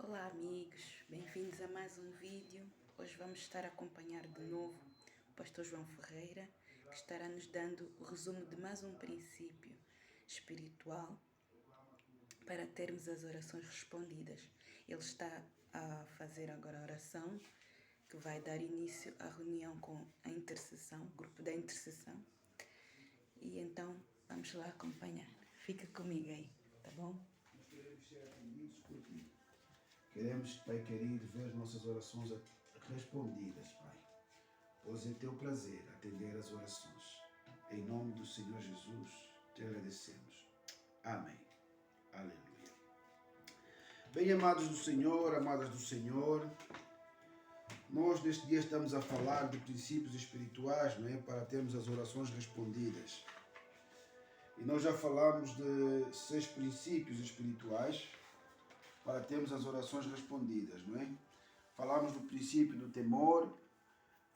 Olá amigos, bem-vindos a mais um vídeo. Hoje vamos estar a acompanhar de novo o pastor João Ferreira, que estará nos dando o resumo de mais um princípio espiritual para termos as orações respondidas. Ele está a fazer agora a oração que vai dar início à reunião com a intercessão, o grupo da intercessão. E então vamos lá acompanhar. Fica comigo aí, tá bom? Queremos ser atendidos por ti. Queremos, Pai querido, ver as nossas orações respondidas, Pai. Pois é teu prazer atender as orações. Em nome do Senhor Jesus, te agradecemos. Amém. Aleluia. Bem, amados do Senhor, amadas do Senhor, nós neste dia estamos a falar de princípios espirituais, não é? Para termos as orações respondidas. E nós já falamos de 6 princípios espirituais para termos as orações respondidas, não é? Falamos do princípio do temor,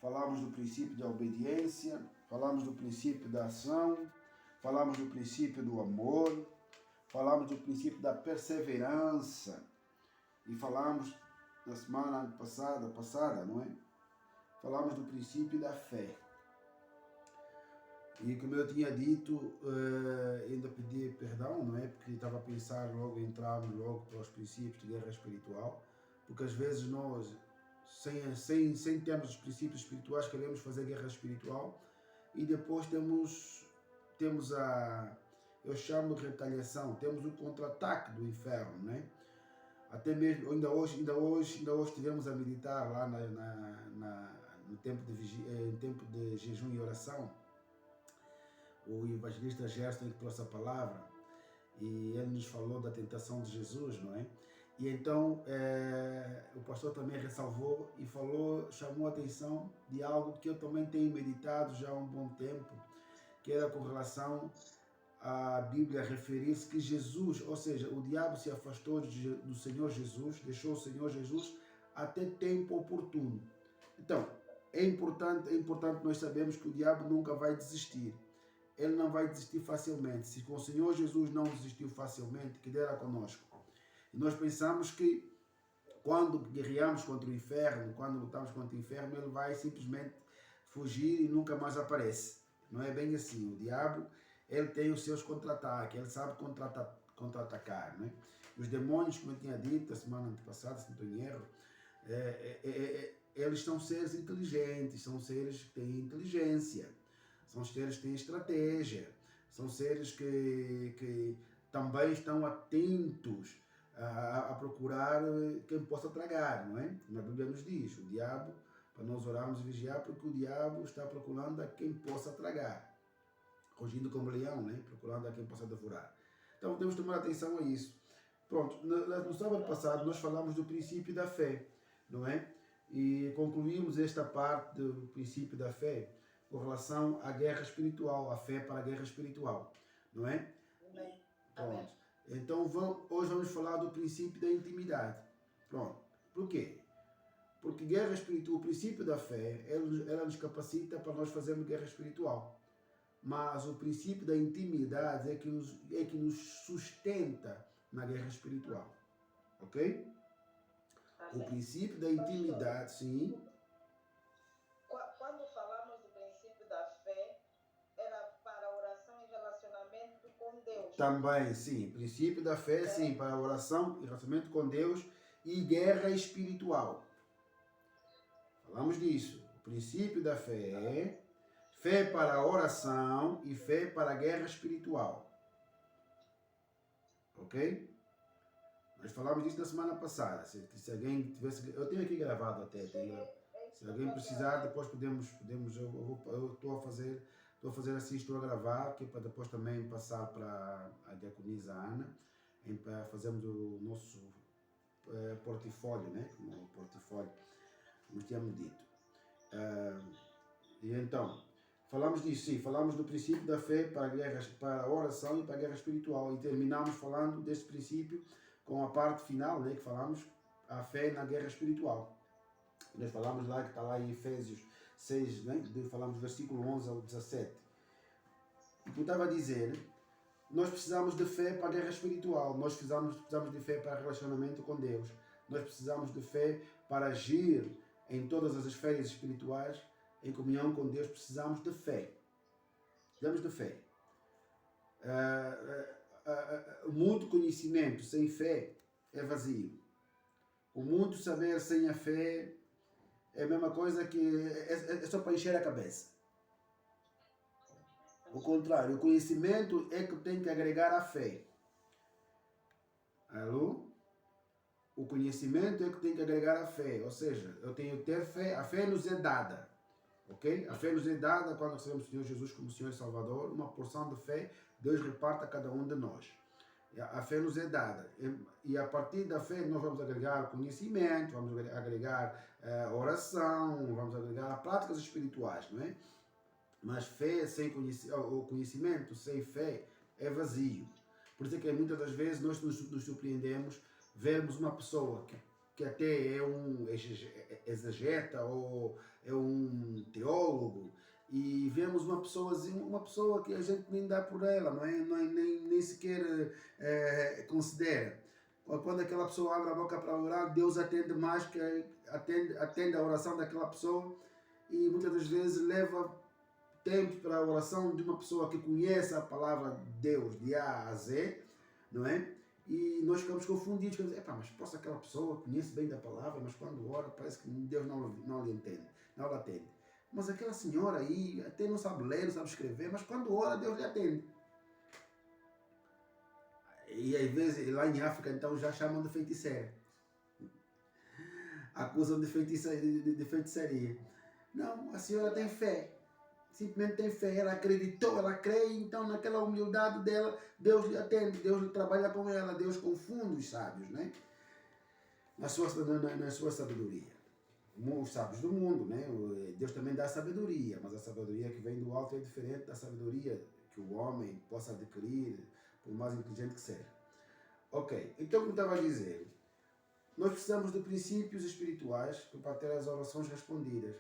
falamos do princípio da obediência, falamos do princípio da ação, falamos do princípio do amor, falamos do princípio da perseverança e falamos na semana passada, não é? Falamos do princípio da fé. E como eu tinha dito, ainda pedi perdão, não é? Porque estava a pensar logo, entrarmos logo para os princípios de guerra espiritual, porque às vezes nós, sem termos os princípios espirituais, queremos fazer guerra espiritual e depois temos eu chamo de retaliação, temos o contra-ataque do inferno, né? Até mesmo, ainda hoje estivemos a meditar lá no tempo de jejum e oração. O evangelista Gerson trouxe a palavra e ele nos falou da tentação de Jesus, não é? E então o pastor também ressalvou e chamou a atenção de algo que eu também tenho meditado já há um bom tempo, que era com relação à Bíblia referir-se que Jesus, ou seja, o diabo se afastou do Senhor Jesus, deixou o Senhor Jesus até tempo oportuno. Então, é importante nós sabermos que o diabo nunca vai desistir. Ele não vai desistir facilmente. Se com o Senhor Jesus não desistiu facilmente, que dera conosco. E nós pensamos que quando guerreamos contra o inferno, quando lutamos contra o inferno, ele vai simplesmente fugir e nunca mais aparece. Não é bem assim. O diabo, ele tem os seus contra-ataques, ele sabe contra-atacar. Não é? Os demônios, como eu tinha dito a semana passada, se não estou em erro, eles são seres inteligentes, são seres que têm inteligência. São seres que têm estratégia, são seres que também estão atentos a procurar quem possa tragar, não é? Como a Bíblia nos diz, o diabo, para nós orarmos e vigiar, porque o diabo está procurando a quem possa tragar, rugindo como leão, né? Procurando a quem possa devorar. Então temos que tomar atenção a isso. Pronto, no sábado passado nós falamos do princípio da fé, não é? E concluímos esta parte do princípio da fé com relação à guerra espiritual, a fé para a guerra espiritual, não é? Amém. Pronto. Então hoje vamos falar do princípio da intimidade. Pronto. Por quê? Porque guerra espiritual, o princípio da fé, ela nos capacita para nós fazermos guerra espiritual. Mas o princípio da intimidade é que nos sustenta na guerra espiritual. Ok? O princípio da intimidade, sim. Quando falamos do princípio da fé, era para oração e relacionamento com Deus. Também, sim. Princípio da fé, sim, para oração e relacionamento com Deus e guerra espiritual. Falamos disso. O princípio da fé, fé para a oração e fé para a guerra espiritual. Ok? Nós falamos disso na semana passada. Se alguém tivesse... Eu tenho aqui gravado até. Se alguém precisar, depois podemos eu estou a fazer assim, estou a gravar, que é para depois também passar para a diaconisa Ana, para fazermos o nosso portfólio, né? Como o portfólio, como tínhamos dito. E então, falamos disso, sim, falamos do princípio da fé para a oração e para a guerra espiritual, e terminamos falando desse princípio com a parte final, né? Que falamos a fé na guerra espiritual. Nós falamos lá, que está lá em Efésios 6, né? Falamos do versículo 11 ao 17. E como estava a dizer, nós precisamos de fé para a guerra espiritual, nós precisamos de fé para relacionamento com Deus. Nós precisamos de fé para agir em todas as esferas espirituais, em comunhão com Deus. Precisamos de fé. Precisamos de fé. Muito conhecimento sem fé é vazio. O muito saber sem a fé é a mesma coisa que é só para encher a cabeça. O contrário, o conhecimento é que tem que agregar a fé. Alô? O conhecimento é que tem que agregar a fé. Ou seja, eu tenho que ter fé. A fé nos é dada. Ok? A fé nos é dada quando recebemos o Senhor Jesus como Senhor e Salvador. Uma porção de fé, Deus reparte a cada um de nós. A fé nos é dada. E a partir da fé nós vamos agregar conhecimento, vamos agregar oração, vamos agregar práticas espirituais, não é? Mas fé sem conhecimento, sem fé, é vazio. Por isso é que muitas das vezes nós nos surpreendemos vermos uma pessoa que até é um exegeta ou é um teólogo, e vemos uma pessoa que a gente nem dá por ela, nem sequer considera. Quando aquela pessoa abre a boca para orar, Deus atende mais, que atende a oração daquela pessoa, e muitas das vezes leva tempo para a oração de uma pessoa que conhece a palavra de Deus de A a Z, não é? E nós ficamos confundidos, mas posso aquela pessoa conhece bem da palavra, mas quando ora parece que Deus não lhe entende, não lhe atende. Mas aquela senhora aí até não sabe ler, não sabe escrever, mas quando ora Deus lhe atende. E às vezes lá em África então já chamam de feiticeira. Acusam de feitiçaria. Não, a senhora tem fé. Simplesmente tem fé, ela acreditou, ela crê, então naquela humildade dela, Deus lhe atende, Deus lhe trabalha com ela, Deus confunde os sábios, né? Na sua sabedoria. Os sábios do mundo, né? Deus também dá sabedoria, mas a sabedoria que vem do alto é diferente da sabedoria que o homem possa adquirir, por mais inteligente que seja. Ok, então como estava a dizer, nós precisamos de princípios espirituais para ter as orações respondidas.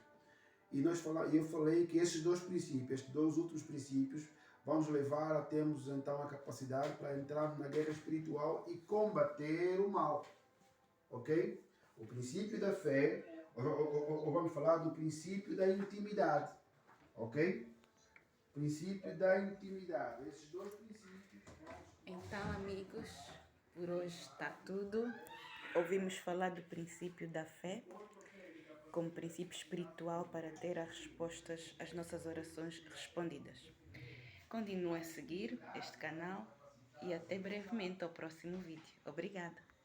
E eu falei que esses dois últimos princípios, vão nos levar a termos então a capacidade para entrar na guerra espiritual e combater o mal. Ok? O princípio da fé, ou vamos falar do princípio da intimidade. Ok? Princípio da intimidade. Esses dois princípios. Então, amigos, por hoje está tudo. Ouvimos falar do princípio da fé como princípio espiritual para ter as respostas às nossas orações respondidas. Continue a seguir este canal e até brevemente ao próximo vídeo. Obrigada!